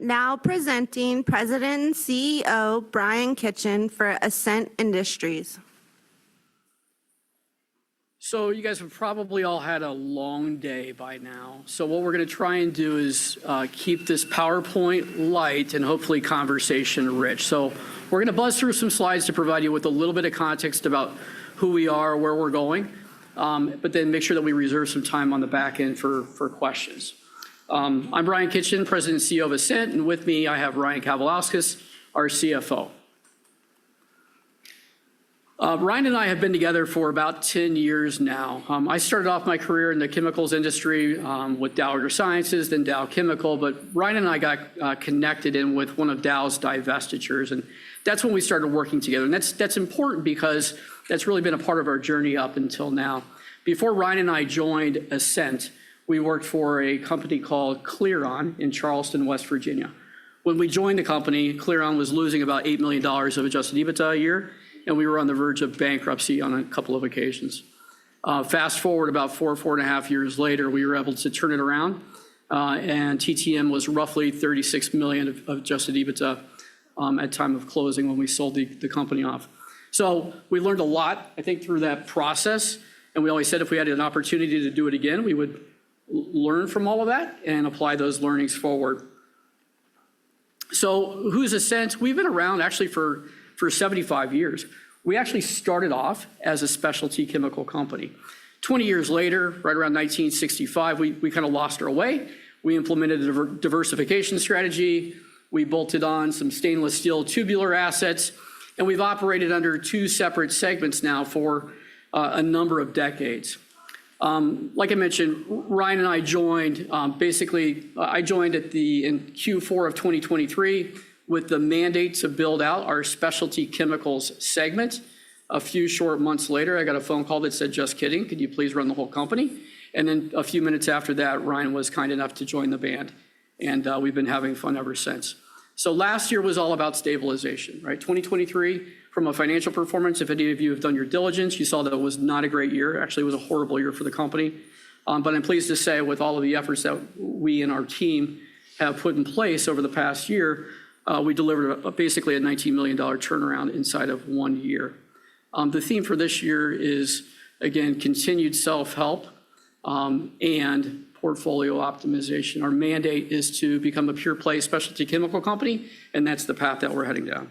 Now presenting President and CEO Brian Kitchen for Ascent Industries. So you guys have probably all had a long day by now. So what we're going to try and do is keep this PowerPoint light and hopefully conversation rich. So we're going to buzz through some slides to provide you with a little bit of context about who we are, where we're going, but then make sure that we reserve some time on the back end for questions. I'm Brian Kitchen, President and CEO of Ascent, and with me I have Ryan Kavalauskas, our CFO. Ryan and I have been together for about 10 years now. I started off my career in the chemicals industry with Dow AgroSciences, then Dow Chemical, but Ryan and I got connected in with one of Dow's divestitures, and that's when we started working together. And that's important because that's really been a part of our journey up until now. Before Ryan and I joined Ascent, we worked for a company called Clearon in Charleston, West Virginia. When we joined the company, Clearon was losing about $8 million of adjusted EBITDA a year, and we were on the verge of bankruptcy on a couple of occasions. Fast forward about 4.5 years later, we were able to turn it around, and TTM was roughly $36 million of adjusted EBITDA at time of closing when we sold the company off. So we learned a lot, I think, through that process, and we always said if we had an opportunity to do it again, we would learn from all of that and apply those learnings forward. So who's Ascent? We've been around actually for 75 years. We actually started off as a specialty chemical company. 20 years later, right around 1965, we kind of lost our way. We implemented a diversification strategy. We bolted on some stainless steel tubular assets, and we've operated under two separate segments now for a number of decades. Like I mentioned, Ryan and I joined, I joined in Q4 of 2023 with the mandate to build out our specialty chemicals segment. A few short months later, I got a phone call that said, just kidding, could you please run the whole company? And then a few minutes after that, Ryan was kind enough to join the band, and we've been having fun ever since. So last year was all about stabilization, right? 2023, from a financial performance, if any of you have done your diligence, you saw that it was not a great year. Actually, it was a horrible year for the company. But I'm pleased to say with all of the efforts that we and our team have put in place over the past year, we delivered basically a $19 million turnaround inside of 1 year. The theme for this year is, again, continued self-help and portfolio optimization. Our mandate is to become a pure play specialty chemical company, and that's the path that we're heading down.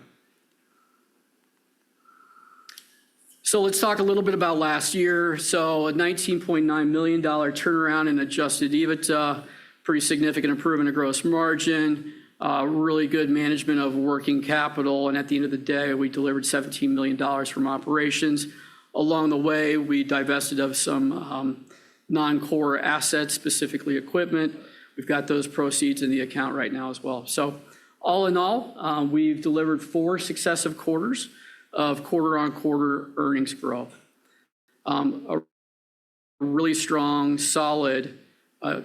So let's talk a little bit about last year. So a $19.9 million turnaround in adjusted EBITDA, pretty significant improvement of gross margin, really good management of working capital, and at the end of the day, we delivered $17 million from operations. Along the way, we divested of some non-core assets, specifically equipment. We've got those proceeds in the account right now as well. So all in all, we've delivered 4 successive quarters of quarter-on-quarter earnings growth. A really strong, solid,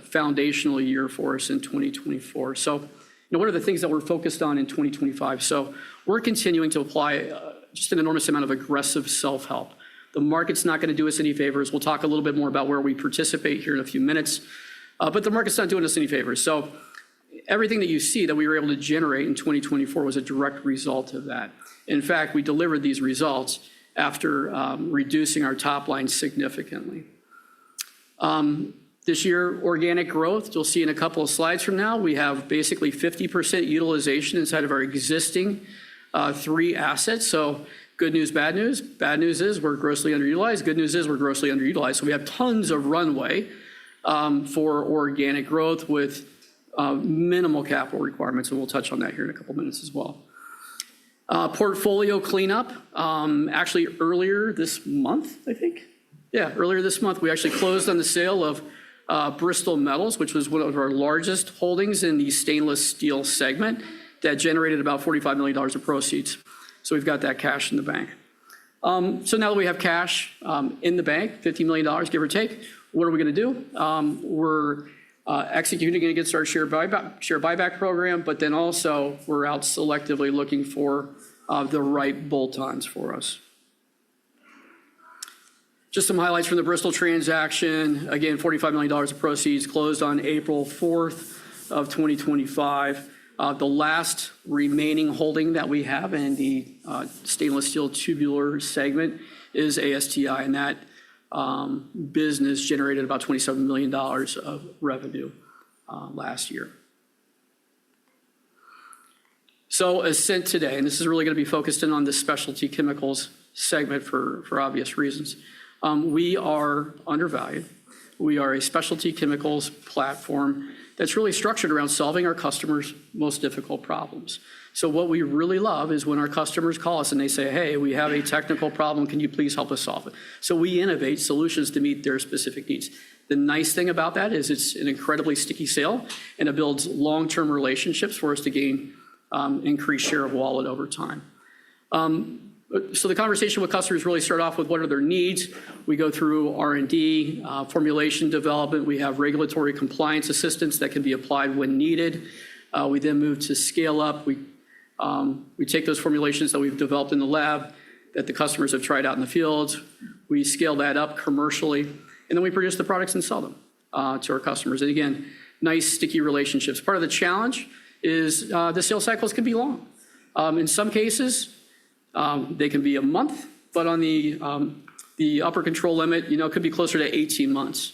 foundational year for us in 2024. So what are the things that we're focused on in 2025? So we're continuing to apply just an enormous amount of aggressive self-help. The market's not going to do us any favors. We'll talk a little bit more about where we participate here in a few minutes, but the market's not doing us any favors. So everything that you see that we were able to generate in 2024 was a direct result of that. In fact, we delivered these results after reducing our top line significantly. This year, organic growth, you'll see in a couple of slides from now, we have basically 50% utilization inside of our existing 3 assets. So good news, bad news. Bad news is we're grossly underutilized. Good news is we're grossly underutilized. So we have tons of runway for organic growth with minimal capital requirements, and we'll touch on that here in a couple minutes as well. Portfolio cleanup, actually earlier this month, I think. Yeah, earlier this month, we actually closed on the sale of Bristol Metals, which was one of our largest holdings in the stainless steel segment that generated about $45 million of proceeds. So we've got that cash in the bank. So now that we have cash in the bank, $50 million, give or take, what are we going to do? We're executing against our share buyback program, but then also we're out selectively looking for the right bolt-ons for us. Just some highlights from the Bristol transaction. Again, $45 million of proceeds closed on April 4th of 2025. The last remaining holding that we have in the stainless steel tubular segment is ASTI, and that business generated about $27 million of revenue last year. So Ascent today, and this is really going to be focused in on the specialty chemicals segment for obvious reasons. We are undervalued. We are a specialty chemicals platform that's really structured around solving our customers' most difficult problems. So what we really love is when our customers call us and they say, hey, we have a technical problem, can you please help us solve it? So we innovate solutions to meet their specific needs. The nice thing about that is it's an incredibly sticky sale, and it builds long-term relationships for us to gain increased share of wallet over time. So the conversation with customers really start off with what are their needs. We go through R&D, formulation development. We have regulatory compliance assistance that can be applied when needed. We then move to scale up. We take those formulations that we've developed in the lab that the customers have tried out in the field. We scale that up commercially, and then we produce the products and sell them to our customers. And again, nice sticky relationships. Part of the challenge is the sales cycles can be long. In some cases, they can be a month, but on the upper control limit, it could be closer to 18 months,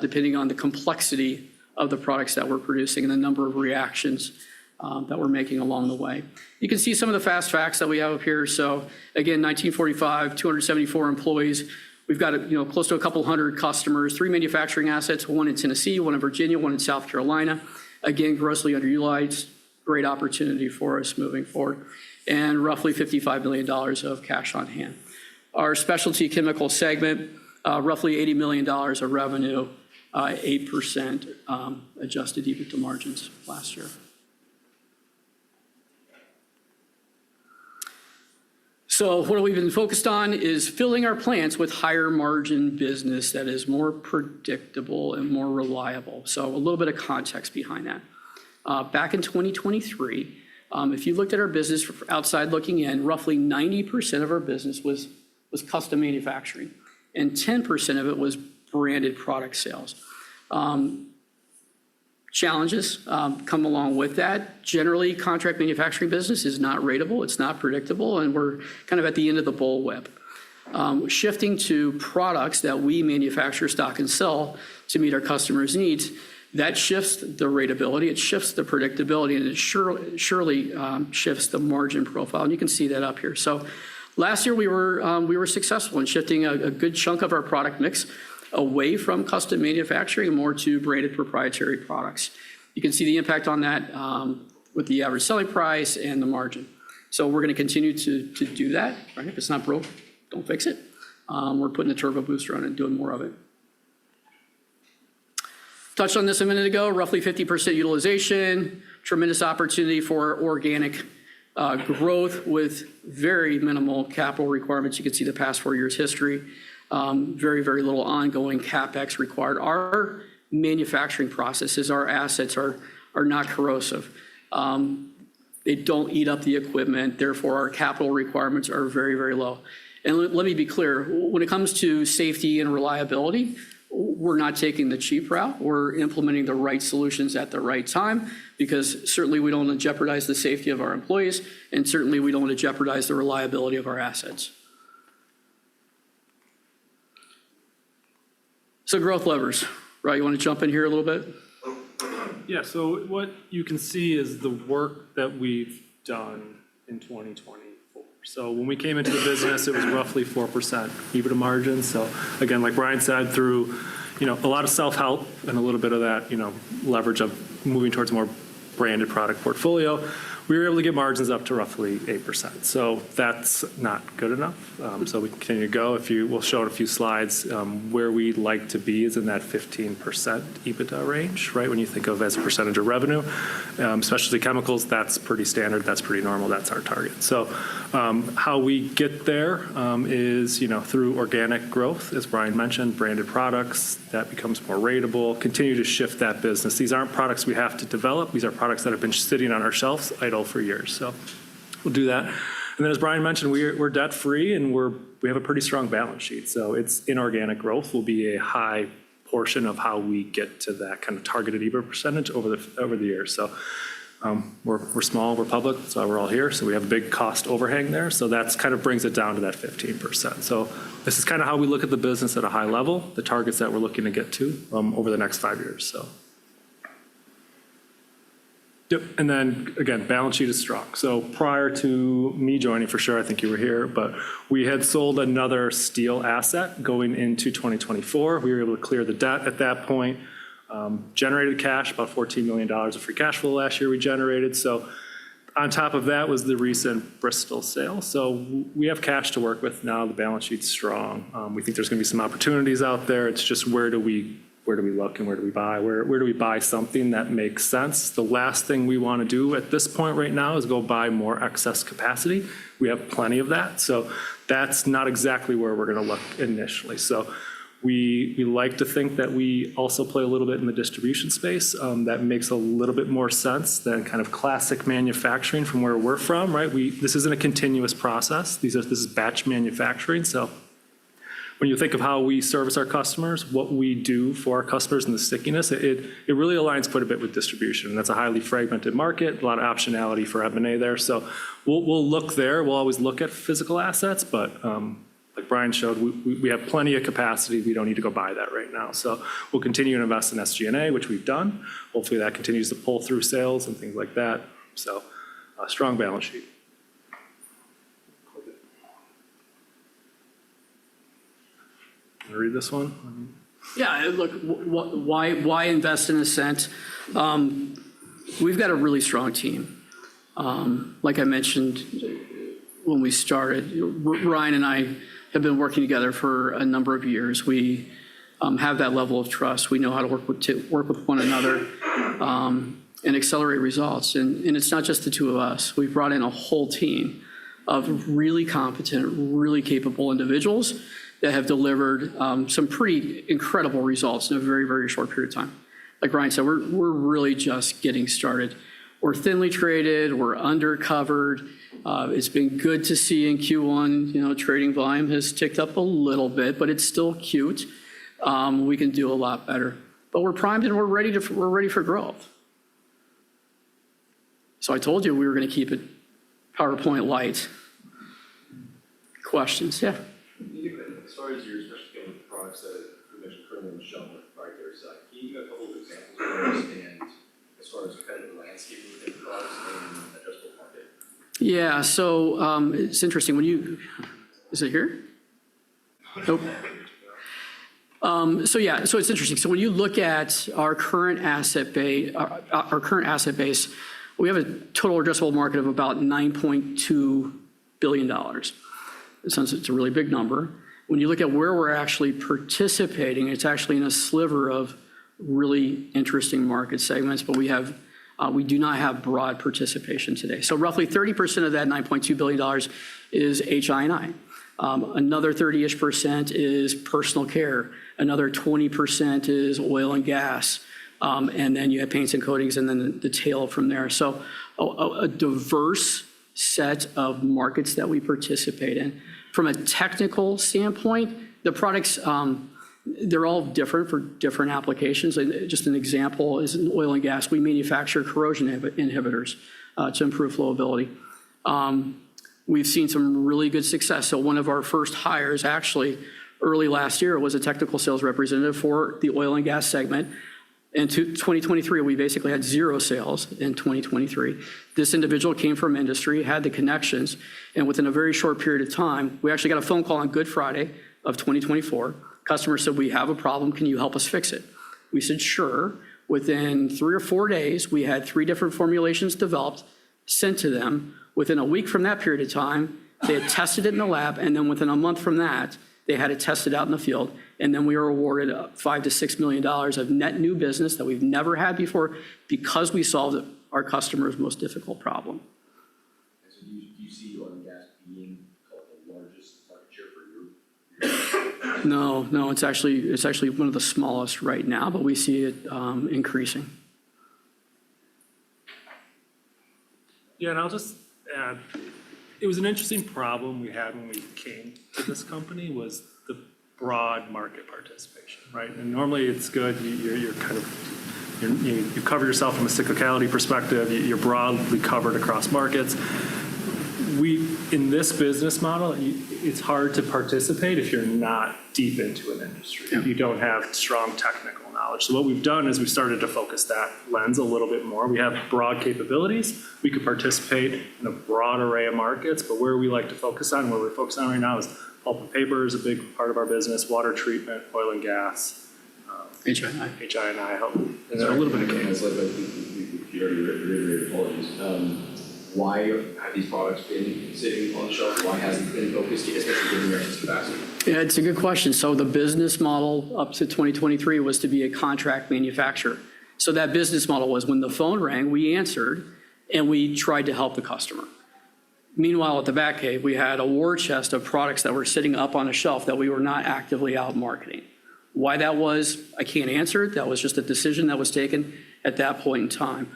depending on the complexity of the products that we're producing and the number of reactions that we're making along the way. You can see some of the fast facts that we have up here. So again, 1945, 274 employees. We've got close to a couple hundred customers, 3 manufacturing assets, 1 in Tennessee, 1 in Virginia, 1 in South Carolina. Again, grossly underutilized, great opportunity for us moving forward, and roughly $55 million of cash on hand. Our specialty chemical segment, roughly $80 million of revenue, 8% adjusted EBITDA margins last year. So what we've been focused on is filling our plants with higher margin business that is more predictable and more reliable. So a little bit of context behind that. Back in 2023, if you looked at our business outside looking in, roughly 90% of our business was custom manufacturing, and 10% of it was branded product sales. Challenges come along with that. Generally, contract manufacturing business is not ratable, it's not predictable, and we're kind of at the end of the bullwhip. Shifting to products that we manufacture, stock, and sell to meet our customers' needs, that shifts the ratability, it shifts the predictability, and it surely shifts the margin profile. And you can see that up here. So last year we were successful in shifting a good chunk of our product mix away from custom manufacturing more to branded proprietary products. You can see the impact on that with the average selling price and the margin. So we're going to continue to do that. Right? If it's not broke, don't fix it. We're putting a turbo booster on it and doing more of it. Touched on this a minute ago, roughly 50% utilization, tremendous opportunity for organic growth with very minimal capital requirements. You can see the past 4 years' history. Very, very little ongoing CapEx required. Our manufacturing processes, our assets are not corrosive. They don't eat up the equipment. Therefore, our capital requirements are very, very low. And let me be clear, when it comes to safety and reliability, we're not taking the cheap route. We're implementing the right solutions at the right time, because certainly we don't want to jeopardize the safety of our employees, and certainly we don't want to jeopardize the reliability of our assets. So growth levers, right? You want to jump in here a little bit? Yeah, so what you can see is the work that we've done in 2024. So when we came into the business, it was roughly 4% EBITDA margin. So again, like Brian said, through a lot of self-help and a little bit of that leverage of moving towards a more branded product portfolio, we were able to get margins up to roughly 8%. So that's not good enough. So we continue to go. We'll show in a few slides where we'd like to be is in that 15% EBITDA range, right? When you think of as a percentage of revenue, specialty chemicals, that's pretty standard. That's pretty normal. That's our target. So how we get there is through organic growth, as Brian mentioned, branded products that becomes more ratable. Continue to shift that business. These aren't products we have to develop. These are products that have been sitting on our shelves idle for years. So we'll do that. And then as Brian mentioned, we're debt free and we have a pretty strong balance sheet. So it's inorganic growth will be a high portion of how we get to that kind of targeted EBITDA percentage over the years. So We're small, we're public, that's why we're all here. So we have a big cost overhang there. So that's kind of brings it down to that 15%. So this is kind of how we look at the business at a high level, the targets that we're looking to get to over the next 5 years. So. Yep, and then again, balance sheet is strong. So prior to me joining, for sure, I think you were here, but we had sold another steel asset going into 2024. We were able to clear the debt at that point. Generated cash, about $14 million of free cash flow last year we generated. So on top of that was the recent Bristol sale. So we have cash to work with now. The balance sheet's strong. We think there's going to be some opportunities out there. It's just where do we look and where do we buy? Where do we buy something that makes sense? The last thing we want to do at this point right now is go buy more excess capacity. We have plenty of that. So that's not exactly where we're going to look initially. So we like to think that we also play a little bit in the distribution space. That makes a little bit more sense than kind of classic manufacturing from where we're from, right? This isn't a continuous process. This is batch manufacturing. So when you think of how we service our customers, what we do for our customers and the stickiness, it really aligns quite a bit with distribution. And that's a highly fragmented market, a lot of optionality for M&A there. So we'll look there. We'll always look at physical assets, but like Brian showed, we have plenty of capacity. We don't need to go buy that right now. So we'll continue to invest in SG&A, which we've done. Hopefully that continues to pull through sales and things like that. So a strong balance sheet. Want to read this one? Yeah, look, why invest in Ascent? We've got a really strong team. Like I mentioned when we started, Ryan and I have been working together for a number of years. We have that level of trust. We know how to work with one another and accelerate results. And it's not just the two of us. We've brought in a whole team of really competent, really capable individuals that have delivered some pretty incredible results in a very, very short period of time. Like Ryan said, we're really just getting started. We're thinly traded, we're undercovered. It's been good to see in Q1, trading volume has ticked up a little bit, but it's still cute. We can do a lot better. But we're primed and we're ready for growth. So I told you we were going to keep it PowerPoint light. Questions? Yeah. As far as your specialty chemical products that you mentioned currently on the shelf on the proprietary side, can you give a couple of examples to understand as far as competitive landscape within the products and addressable market? Yeah, so it's interesting. Is it here? Nope. So it's interesting. So when you look at our current asset base, we have a total addressable market of about $9.2 billion. It's a really big number. When you look at where we're actually participating, it's actually in a sliver of really interesting market segments, but we do not have broad participation today. So roughly 30% of that $9.2 billion is HI&I. Another 30-ish% is personal care. Another 20% is oil and gas. And then you have paints and coatings and then the tail from there. So a diverse set of markets that we participate in. From a technical standpoint, the products, they're all different for different applications. Just an example is in oil and gas, we manufacture corrosion inhibitors to improve flowability. We've seen some really good success. So one of our first hires actually early last year was a technical sales representative for the oil and gas segment. In 2023, we basically had 0 sales in 2023. This individual came from industry, had the connections, and within a very short period of time, we actually got a phone call on Good Friday of 2024. Customer said, "We have a problem, can you help us fix it?" We said, "Sure." Within 3 or 4 days, we had 3 different formulations developed, sent to them. Within a week from that period of time, they had tested it in the lab, and then within a month from that, they had it tested out in the field, and then we were awarded $5 to $6 million of net new business that we've never had before because we solved our customer's most difficult problem. And so do you see oil and gas being the largest market share for you? No, it's actually one of the smallest right now, but we see it increasing. Yeah, and I'll just add, it was an interesting problem we had when we came to this company was the broad market participation, right? And normally it's good, you're kind of You cover yourself from a cyclicality perspective. You're broadly covered across markets. In this business model, it's hard to participate if you're not deep into an industry. If you don't have strong technical knowledge. So what we've done is we've started to focus that lens a little bit more. We have broad capabilities. We could participate in a broad array of markets, but where we like to focus on, where we're focused on right now is pulp and paper is a big part of our business, water treatment, oil and gas, HI&I. and then a little bit of cable. You already reiterated apologies. Why have these products been sitting on the shelf? Why hasn't it been focused, especially given your excess capacity? Yeah, it's a good question. So the business model up to 2023 was to be a contract manufacturer. So that business model was when the phone rang, we answered, and we tried to help the customer. Meanwhile, at the back cave, we had a war chest of products that were sitting up on a shelf that we were not actively out marketing. Why that was, I can't answer. That was just a decision that was taken at that point in time.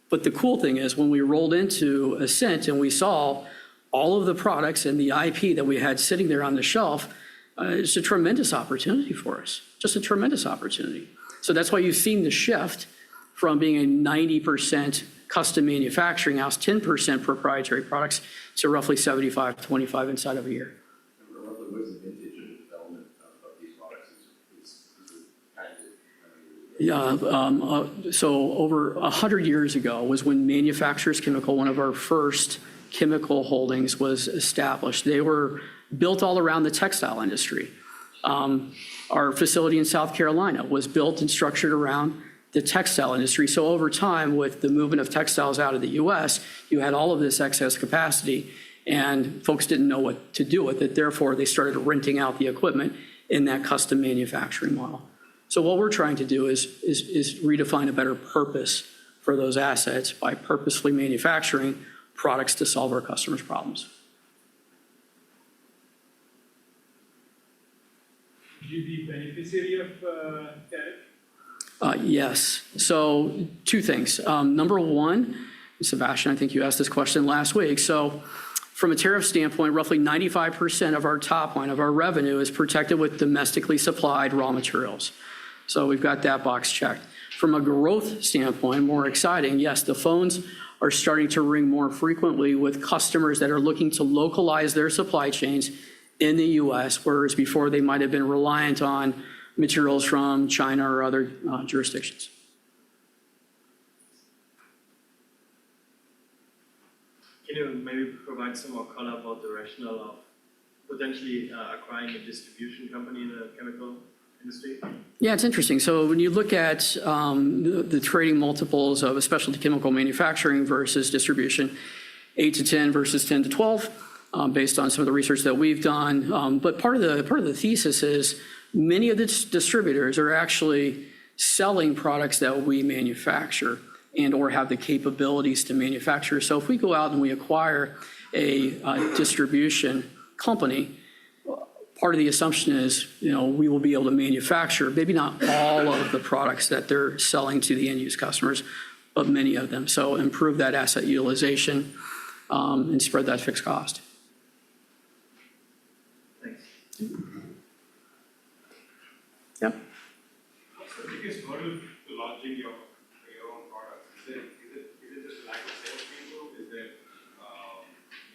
But the cool thing is when we rolled into Ascent and we saw all of the products and the IP that we had sitting there on the shelf, it's a tremendous opportunity for us, just a tremendous opportunity. So that's why you've seen the shift from being a 90% custom manufacturing house, 10% proprietary products, to roughly 75-25 inside of a year. Roughly, what is the vintage of the development of these products? Is it patented? Yeah, so over 100 years ago was when Manufacturers Chemical, one of our first chemical holdings, was established. They were built all around the textile industry. Our facility in South Carolina was built and structured around the textile industry. So over time, with the movement of textiles out of the US, you had all of this excess capacity, and folks didn't know what to do with it. Therefore, they started renting out the equipment in that custom manufacturing model. So what we're trying to do is redefine a better purpose for those assets by purposefully manufacturing products to solve our customers' problems. Would you be beneficiary of tariff? Yes. So two things. Number one, Sebastian, I think you asked this question last week. So from a tariff standpoint, roughly 95% of our top line of our revenue is protected with domestically supplied raw materials. So we've got that box checked. From a growth standpoint, more exciting, yes, the phones are starting to ring more frequently with customers that are looking to localize their supply chains in the US, whereas before they might have been reliant on materials from China or other jurisdictions. Can you maybe provide some more color about the rationale of potentially acquiring a distribution company in the chemical industry? Yeah, it's interesting. So when you look at the trading multiples of a specialty chemical manufacturing versus distribution, 8 to 10 versus 10 to 12, based on some of the research that we've done. But part of the thesis is many of the distributors are actually selling products that we manufacture and or have the capabilities to manufacture. So if we go out and we acquire a distribution company, part of the assumption is, we will be able to manufacture maybe not all of the products that they're selling to the end-use customers, but many of them. So improve that asset utilization and spread that fixed cost. Thanks. Yep. What's the biggest hurdle to launching your own products? Is it just a lack of salespeople? Is it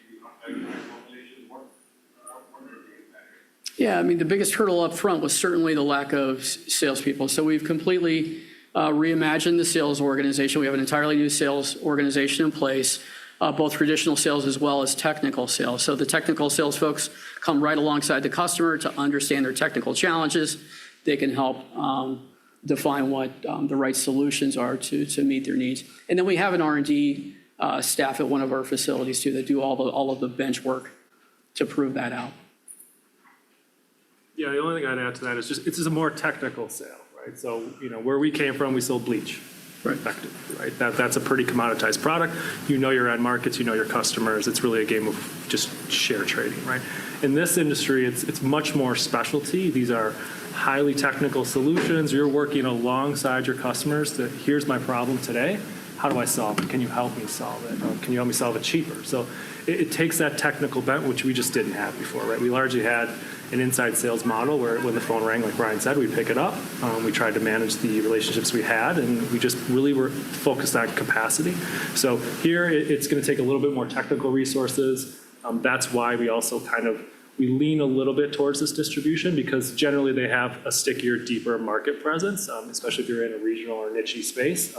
maybe not very high population? What are the biggest barriers? Yeah, I mean, the biggest hurdle up front was certainly the lack of salespeople. So we've completely reimagined the sales organization. We have an entirely new sales organization in place, both traditional sales as well as technical sales. So the technical sales folks come right alongside the customer to understand their technical challenges. They can help define what the right solutions are to meet their needs. And then we have an R&D staff at one of our facilities too that do all of the bench work to prove that out. Yeah, the only thing I'd add to that is it's just a more technical sale, right? So, where we came from, we sold bleach. Right. Effectively, right? That's a pretty commoditized product. You know your end markets, you know your customers. It's really a game of just share trading, right? In this industry, it's much more specialty. These are highly technical solutions. You're working alongside your customers that here's my problem today. How do I solve it? Can you help me solve it? Or can you help me solve it cheaper? So it takes that technical bent, which we just didn't have before, right? We largely had, an inside sales model where when the phone rang, like Brian said, we'd pick it up. We tried to manage the relationships we had, and we just really were focused on capacity. So here it's going to take a little bit more technical resources. That's why we also we lean a little bit towards this distribution, because generally they have a stickier, deeper market presence, especially if you're in a regional or niche space.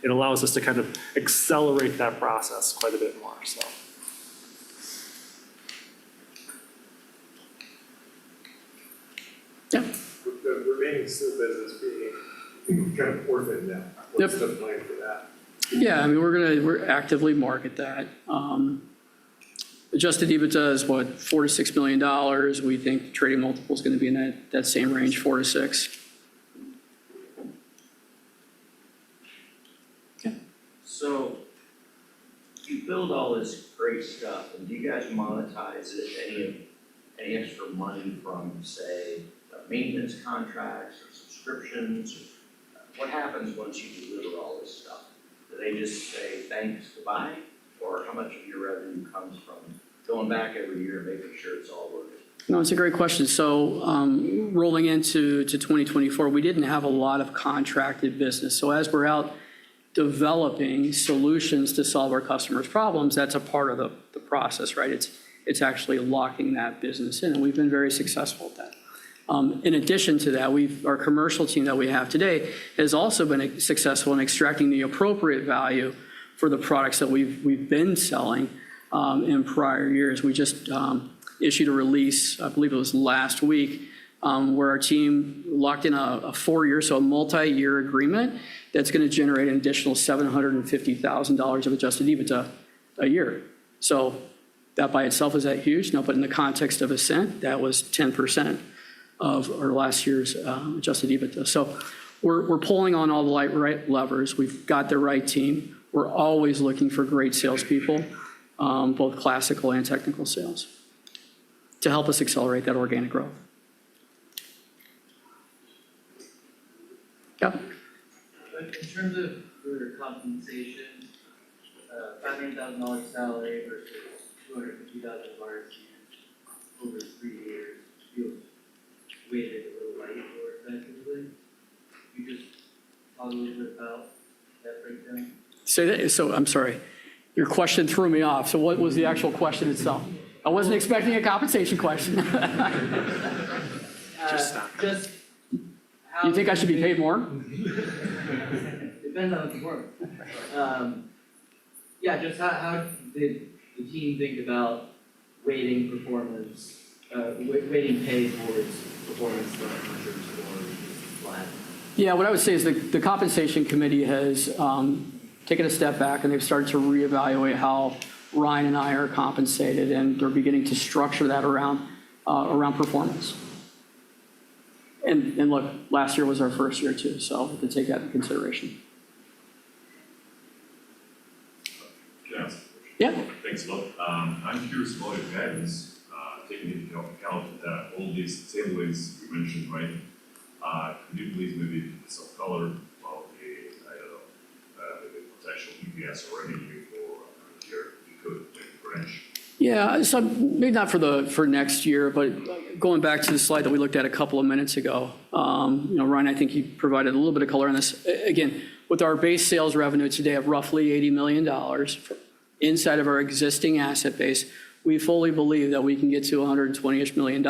It allows us to kind of accelerate that process quite a bit more. So. Yeah. With the remaining still business being kind of orphaned now, what's the plan for that? Yeah, I mean, we're actively market that. Adjusted EBITDA is what, $4 to $6 million. We think trading multiple is going to be in that same range, 4 to 6. Okay. So you build all this great stuff, and do you guys monetize it? Any extra money from, say, maintenance contracts or subscriptions? What happens once you deliver all this stuff? Do they just say thanks, goodbye? Or how much of your revenue comes from going back every year and making sure it's all working? No, it's a great question. So rolling into 2024, we didn't have a lot of contracted business. So as we're out developing solutions to solve our customers' problems, that's a part of the process, right? It's actually locking that business in, and we've been very successful at that. In addition to that, our commercial team that we have today has also been successful in extracting the appropriate value for the products that we've been selling in prior years. We just issued a release, I believe it was last week, where our team locked in a 4-year, so a multi-year agreement that's going to generate an additional $750,000 of adjusted EBITDA a year. So that by itself, is that huge? No, but in the context of Ascent, that was 10% of our last year's adjusted EBITDA. So we're pulling on all the right levers. We've got the right team. We're always looking for great salespeople, both classical and technical sales, to help us accelerate that organic growth. Yeah. In terms of your compensation, $500,000 salary versus $250,000 of RSUs over 3 years feels weighted a little light or effectively. You just talk a little bit about that breakdown? Say that. So I'm sorry. Your question threw me off. So what was the actual question itself? I wasn't expecting a compensation question. Just stop. Just how You think I should be paid more? Depends on the performance. Yeah, just how did the team think about weighting performance, weighting pay towards performance measures or flat? Yeah, what I would say is the compensation committee has taken a step back, and they've started to reevaluate how Ryan and I are compensated, and they're beginning to structure that around performance. And look, last year was our first year too, so we have to take that into consideration. Can I ask a question? Yeah. Thanks a lot. I'm curious about your guidance, taking into account all these tailwinds you mentioned, right? Could you please maybe put some color about the potential EPS or revenue for current year, if you could, maybe for next? Yeah, so maybe not for next year, but going back to the slide that we looked at a couple of minutes ago, Ryan, I think you provided a little bit of color on this. Again, with our base sales revenue today of roughly $80 million inside of our existing asset base, we fully believe that we can get to $120-ish million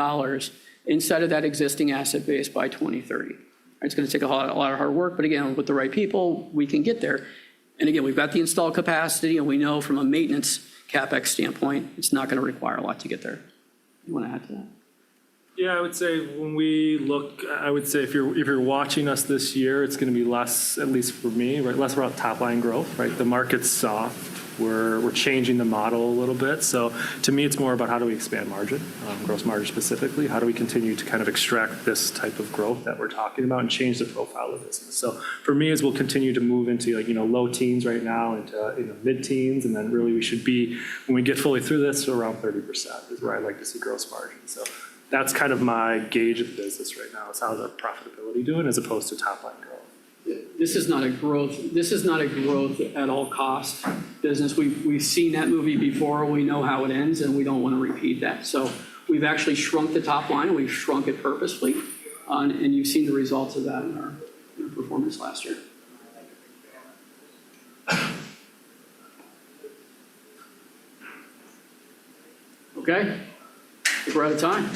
inside of that existing asset base by 2030. It's going to take a lot of hard work, but again, with the right people, we can get there. And again, we've got the installed capacity, and we know from a maintenance CapEx standpoint, it's not going to require a lot to get there. You want to add to that? Yeah, I would say when we look, I would say if you're watching us this year, it's going to be less, at least for me, right, less about top line growth, right? The market's soft. We're changing the model a little bit. So to me, it's more about how do we expand margin, gross margin specifically. How do we continue to kind of extract this type of growth that we're talking about and change the profile of the business? So for me, as we'll continue to move into low teens right now into mid-teens, and then really we should be, when we get fully through this, around 30% is where I like to see gross margin. So that's kind of my gauge of the business right now, is how's our profitability doing as opposed to top line growth. This is not a growth at all cost business. We've seen that movie before. We know how it ends, and we don't want to repeat that. So We've actually shrunk the top line, and we've shrunk it purposefully, and you've seen the results of that in our performance last year. Okay, I think we're out of time.